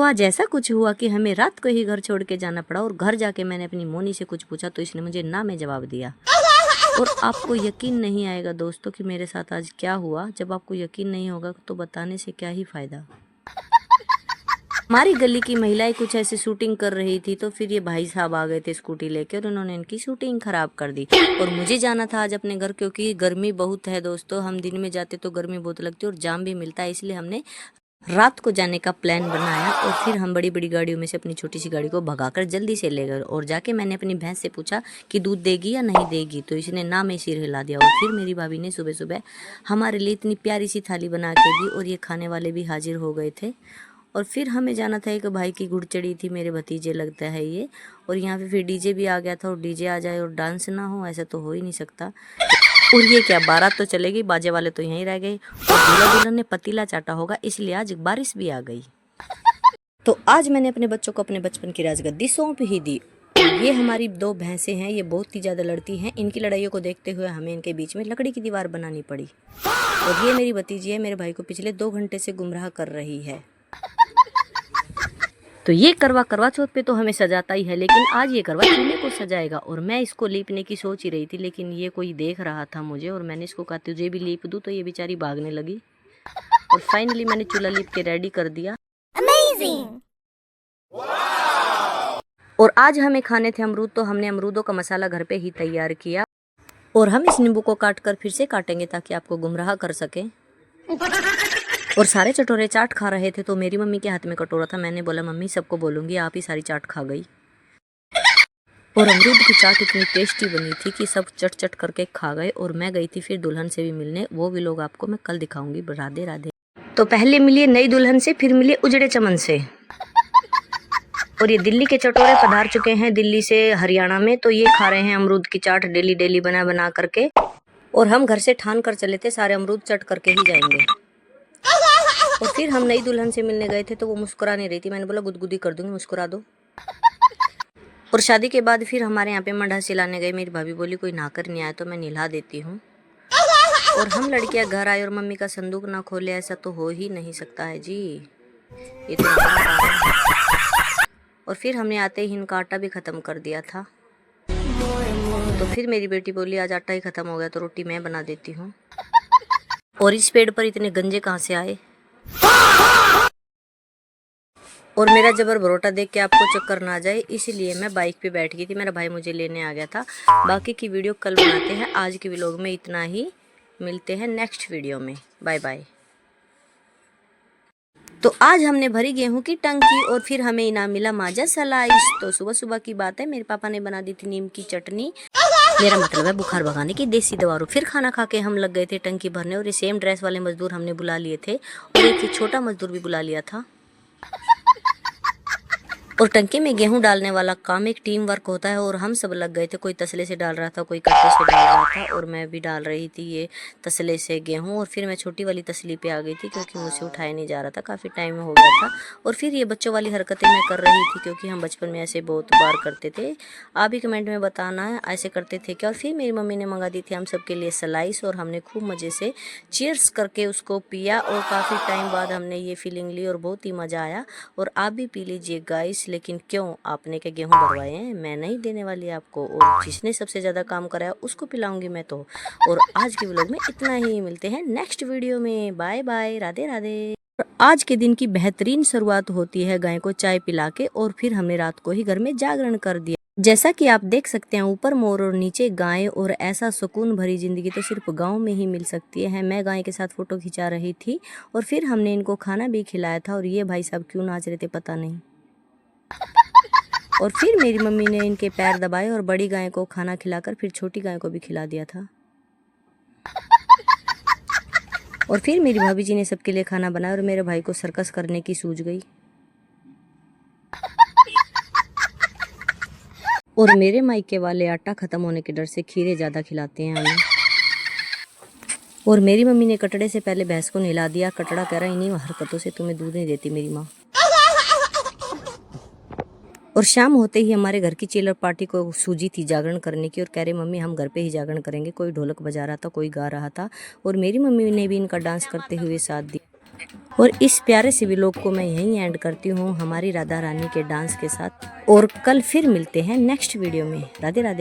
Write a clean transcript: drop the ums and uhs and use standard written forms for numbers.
तो आज ऐसा कुछ हुआ कि हमें रात को ही घर छोड़ के जाना पड़ा और घर जाके मैंने अपनी मोनी से कुछ पूछा तो इसने मुझे ना में जवाब दिया। और आपको यकीन नहीं आएगा दोस्तों कि मेरे साथ आज क्या हुआ। जब आपको यकीन नहीं होगा तो बताने से क्या ही फायदा। हमारी गली की महिलाएं कुछ ऐसे शूटिंग कर रही थी तो फिर ये भाई साहब आ गए थे स्कूटी लेके और उन्होंने इनकी शूटिंग खराब कर दी। और मुझे जाना था आज अपने घर क्योंकि गर्मी बहुत है दोस्तों। हम दिन में जाते तो गर्मी बहुत लगती है और जाम भी मिलता है, इसलिए हमने रात को जाने का प्लान बनाया। और फिर हम बड़ी बड़ी गाड़ियों में से अपनी छोटी सी गाड़ी को भगाकर जल्दी से ले गए और जाके मैंने अपनी भैंस से पूछा कि दूध देगी या नहीं देगी, तो इसने ना में सिर हिला दिया। और फिर मेरी भाभी ने सुबह सुबह हमारे लिए इतनी प्यारी सी थाली बना के दी और ये खाने वाले भी हाजिर हो गए थे। और फिर हमें जाना था, एक भाई की गुड़ चढ़ी थी, मेरे भतीजे लगता है ये। और यहाँ पे फिर डीजे भी आ गया था और डीजे आ जाए और डांस ना हो ऐसा तो हो ही नहीं सकता। और ये क्या, बारात तो चलेगी, बाजे वाले तो यहीं रह गए और दूल्हा दुल्हन ने पतीला चाटा होगा, इसलिए आज बारिश भी आ गई। तो आज मैंने अपने बच्चों को अपने बचपन की राजगद्दी सौंप ही दी। ये हमारी दो भैंसें हैं, ये बहुत ही ज़्यादा लड़ती हैं। इनकी लड़ाइयों को देखते हुए हमें इनके बीच में लकड़ी की दीवार बनानी पड़ी। और ये मेरी भतीजी है, मेरे भाई को पिछले 2 घंटे से गुमराह कर रही है। तो ये करवा चौथ पे तो हमें सजाता ही है, लेकिन आज ये करवा चूल्हे को सजाएगा। और मैं इसको लीपने की सोच ही रही थी, लेकिन ये कोई देख रहा था मुझे और मैंने इसको कहा तुझे भी लीप दूँ, तो ये बेचारी भागने लगी। और फाइनली मैंने चूल्हा लीप के रेडी कर दिया। Amazing! और आज हमें खाने थे अमरूद, तो हमने अमरूदों का मसाला घर पे ही तैयार किया। और हम इस नींबू को काट कर फिर से काटेंगे ताकि आपको गुमराह कर सके। और सारे चटोरे चाट खा रहे थे तो मेरी मम्मी के हाथ में कटोरा था। मैंने बोला मम्मी सबको बोलूँगी, आप ही सारी चाट खा गई। और अमरूद की चाट इतनी टेस्टी बनी थी कि सब चट चट करके खा गए। और मैं गई थी फिर दुल्हन से भी मिलने, वो भी लोग आपको मैं कल दिखाऊंगी। राधे राधे। तो पहले मिली नई दुल्हन से, फिर मिली उजड़े चमन से। और ये दिल्ली के चटोरे पधार चुके हैं दिल्ली से हरियाणा में, तो ये खा रहे हैं अमरूद की चाट डेली डेली बना बना करके। और हम घर से ठान कर चले थे सारे अमरूद चट करके ही जाएंगे। और फिर हम नई दुल्हन से मिलने गए थे तो वो मुस्कुरा नहीं रही थी। मैंने बोला गुदगुदी कर दूंगी, मुस्कुरा दो। और शादी के बाद फिर हमारे यहाँ पे मंडा सिलाने गए। मेरी भाभी बोली कोई नहाकर नहीं आया तो मैं नहला देती हूँ। और हम लड़कियाँ घर आए और मम्मी का संदूक ना खोले, ऐसा तो हो ही नहीं सकता है जी। ये तो और फिर हमने आते ही इनका आटा भी ख़त्म कर दिया था। तो फिर मेरी बेटी बोली आज आटा ही ख़त्म हो गया तो रोटी मैं बना देती हूँ। और इस पेड़ पर इतने गंजे कहाँ से आए। और मेरा जबर बरोटा देख के आपको चक्कर ना जाए, इसीलिए मैं बाइक पे बैठ गई थी। मेरा भाई मुझे लेने आ गया था। बाकी की वीडियो कल बनाते हैं। आज के व्लॉग में इतना ही, मिलते हैं नेक्स्ट वीडियो में। Bye bye. तो आज हमने भरी गेहूं की टंकी और फिर हमें इनाम मिला माजा सलाइस। तो सुबह सुबह की बात है, मेरे पापा ने बना दी थी नीम की चटनी, मेरा मतलब है बुखार भगाने की देसी दवा। फिर खाना खा के हम लग गए थे टंकी भरने। और ये सेम ड्रेस वाले मजदूर हमने बुला लिए थे और एक छोटा मजदूर भी बुला लिया था। और टंकी में गेहूं डालने वाला काम एक टीम वर्क होता है और हम सब लग गए थे। कोई तसले से डाल रहा था, कोई कट्टे से डाल रहा था और मैं भी डाल रही थी ये तसले से गेहूं। और फिर मैं छोटी वाली तसली पे आ गई थी क्योंकि मुझसे उठाया नहीं जा रहा था, काफ़ी टाइम हो गया था। और फिर ये बच्चों वाली हरकतें मैं कर रही थी क्योंकि हम बचपन में ऐसे बहुत बार करते थे। आप ही कमेंट में बताना है ऐसे करते थे क्या। और फिर मेरी मम्मी ने मंगा दी थी हम सब के लिए सलाइस और हमने खूब मज़े से चीयर्स करके उसको पिया। और काफ़ी टाइम बाद हमने ये फीलिंग ली और बहुत ही मज़ा आया। और आप भी पी लीजिए गाइस। लेकिन क्यों, आपने क्या गेहूं भरवाए हैं, मैं नहीं देने वाली आपको। और जिसने सबसे ज़्यादा काम कराया उसको पिलाऊंगी मैं तो। और आज के व्लॉग में इतना ही, मिलते हैं नेक्स्ट वीडियो में। Bye bye, Radhe Radhe. आज के दिन की बेहतरीन शुरुआत होती है गाय को चाय पिला के। और फिर हमने रात को ही घर में जागरण कर दिया। जैसा कि आप देख सकते हैं ऊपर मोर और नीचे गाय। और ऐसा सुकून भरी ज़िंदगी तो सिर्फ गांव में ही मिल सकती है। मैं गाय के साथ फ़ोटो खिंचा रही थी और फिर हमने इनको खाना भी खिलाया था। और ये भाई साहब क्यों नाच रहे थे पता नहीं। और फिर मेरी मम्मी ने इनके पैर दबाए और बड़ी गाय को खाना खिलाकर फिर छोटी गाय को भी खिला दिया था। और फिर मेरी भाभी जी ने सबके लिए खाना बनाया और मेरे भाई को सर्कस करने की सूझ गई। और मेरे मायके वाले आटा खत्म होने के डर से खीरे ज़्यादा खिलाते हैं हमें। और मेरी मम्मी ने कटड़े से पहले भैंस को नहला दिया। कटड़ा कह रहा इन्हीं हरकतों से तुम्हें दूध नहीं देती मेरी माँ। और शाम होते ही हमारे घर की चिल्लर पार्टी को सूझी थी जागरण करने की। और कह रहे मम्मी हम घर पे ही जागरण करेंगे। कोई ढोलक बजा रहा था, कोई गा रहा था और मेरी मम्मी ने भी इनका डांस करते हुए साथ दिया। और इस प्यारे से व्लॉग को मैं यहीं एंड करती हूँ हमारी राधा रानी के डांस के साथ। और कल फिर मिलते हैं नेक्स्ट वीडियो में। राधे राधे।